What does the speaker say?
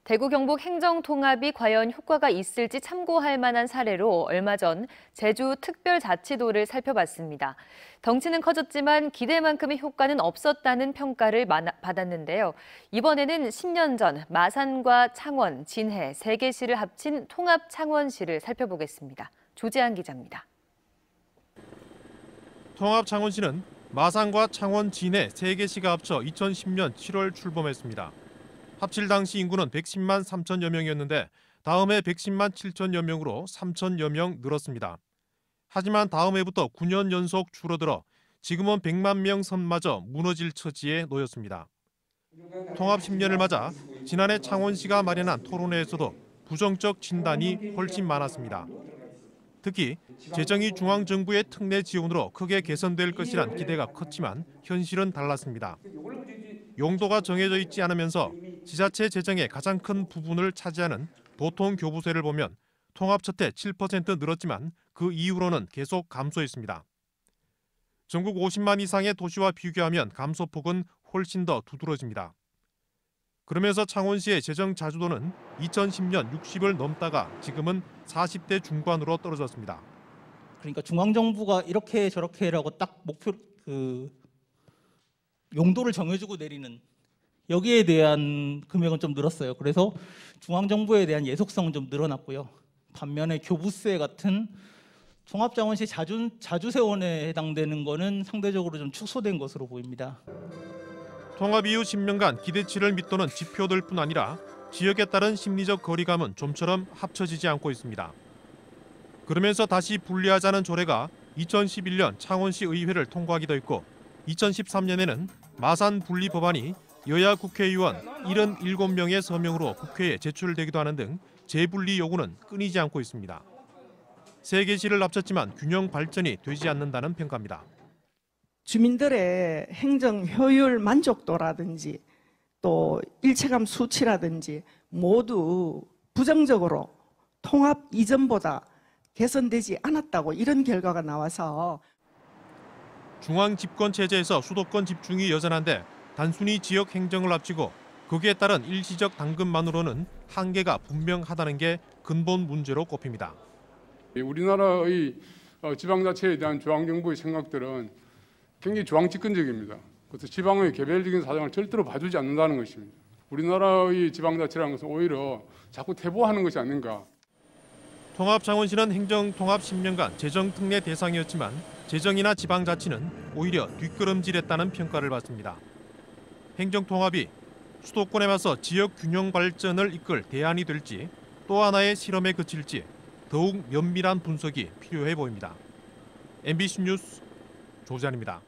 대구 경북 행정통합이 과연 효과가 있을지 참고할 만한 사례로 얼마 전 제주 특별자치도를 살펴봤습니다. 덩치는 커졌지만 기대만큼의 효과는 없었다는 평가를 받았는데요. 이번에는 10년 전 마산과 창원, 진해, 세 개 시를 합친 통합창원시를 살펴보겠습니다. 조재한 기자입니다. 통합창원시는 마산과 창원, 진해 세 개 시가 합쳐 2010년 7월 출범했습니다. 합칠 당시 인구는 110만 3천여 명이었는데 다음 해 110만 7천여 명으로 3천여 명 늘었습니다. 하지만 다음 해부터 9년 연속 줄어들어 지금은 100만 명 선마저 무너질 처지에 놓였습니다. 통합 10년을 맞아 지난해 창원시가 마련한 토론회에서도 부정적 진단이 훨씬 많았습니다. 특히 재정이 중앙정부의 특례 지원으로 크게 개선될 것이란 기대가 컸지만 현실은 달랐습니다. 용도가 정해져 있지 않으면서 지자체 재정의 가장 큰 부분을 차지하는 보통교부세를 보면 통합 첫해 7% 늘었지만 그 이후로는 계속 감소했습니다. 전국 50만 이상의 도시와 비교하면 감소폭은 훨씬 더 두드러집니다. 그러면서 창원시의 재정 자주도는 2010년 60을 넘다가 지금은 40대 중반으로 떨어졌습니다. 그러니까 중앙정부가 이렇게 저렇게라고 딱 목표 용도를 정해주고 내리는 여기에 대한 금액은 좀 늘었어요. 그래서 중앙정부에 대한 예속성은 좀 늘어났고요. 반면에 교부세 같은 종합자원시 자주세원에 해당되는 거는 상대적으로 좀 축소된 것으로 보입니다. 통합 이후 10년간 기대치를 밑도는 지표들뿐 아니라 지역에 따른 심리적 거리감은 좀처럼 합쳐지지 않고 있습니다. 그러면서 다시 분리하자는 조례가 2011년 창원시 의회를 통과하기도 했고 2013년에는 마산 분리 법안이 여야 국회의원 77명의 서명으로 국회에 제출되기도 하는 등 재분리 요구는 끊이지 않고 있습니다. 세 개 시를 합쳤지만 균형 발전이 되지 않는다는 평가입니다. 주민들의 행정 효율 만족도라든지 또 일체감 수치라든지 모두 부정적으로 통합 이전보다 개선되지 않았다고 이런 결과가 나와서 중앙 집권 체제에서 수도권 집중이 여전한데 단순히 지역 행정을 합치고 거기에 따른 일시적 당근만으로는 한계가 분명하다는 게 근본 문제로 꼽힙니다. 우리나라의 지방자치에 대한 중앙정부의 생각들은 굉장히 중앙집권적입니다. 그래서 지방의 개별적인 사정을 절대로 봐주지 않는다는 것입니다. 우리나라의 지방자치라는 것은 오히려 자꾸 퇴보하는 것이 아닌가. 통합창원시는 행정통합 10년간 재정특례 대상이었지만 재정이나 지방자치는 오히려 뒷걸음질했다는 평가를 받습니다. 행정통합이 수도권에 맞서 지역 균형 발전을 이끌 대안이 될지 또 하나의 실험에 그칠지 더욱 면밀한 분석이 필요해 보입니다. MBC 뉴스 조재한입니다.